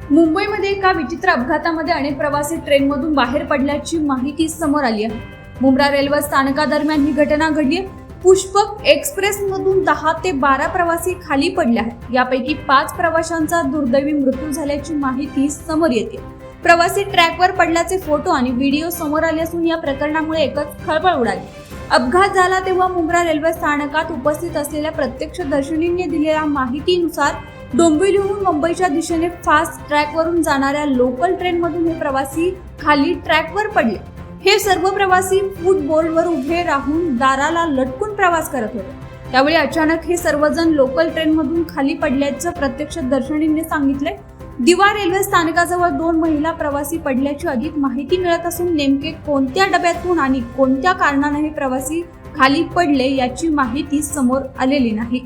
मुंबईमध्ये एका विचित्र अपघातामध्ये अनेक प्रवासी ट्रेनमधून बाहेर पडल्याची माहिती समोर आली आहे। मुंब्रा रेल्वे स्थानकादरम्यान ही घटना घडली आहे। पुष्पक एक्सप्रेसमधून 10 ते 12 प्रवासी खाली पडले आहेत। यापैकी 5 प्रवाशांचा दुर्दैवी मृत्यू झाल्याची माहिती समोर येते। प्रवासी ट्रॅकवर पडल्याचे फोटो आणि व्हिडिओ समोर आले असून या प्रकरणामुळे एकच खळबळ उडाली। अपघात झाला तेव्हा मुंब्रा रेल्वे स्थानकात उपस्थित असलेल्या प्रत्यक्षदर्शींनी दिलेल्या माहितीनुसार डोंबिवलीहून मुंबईच्या दिशेने फास्ट ट्रॅकवरून जाणाऱ्या लोकल ट्रेनमधून हे प्रवासी खाली ट्रॅकवर पडले। हे सर्व प्रवासी फुटबोर्डवर उभे राहून दाराला लटकून प्रवास करत होते। त्यावेळी अचानक हे सर्वजण लोकल ट्रेनमधून खाली पडल्याचं प्रत्यक्षदर्शींनी सांगितले। दिवा रेल्वे स्थानकाजवळ 2 महिला प्रवासी पडल्याची अधिक माहिती मिळत असून नेमके कोणत्या डब्यातून आणि कोणत्या कारणाने हे प्रवासी खाली पडले याची माहिती समोर आलेली नाही।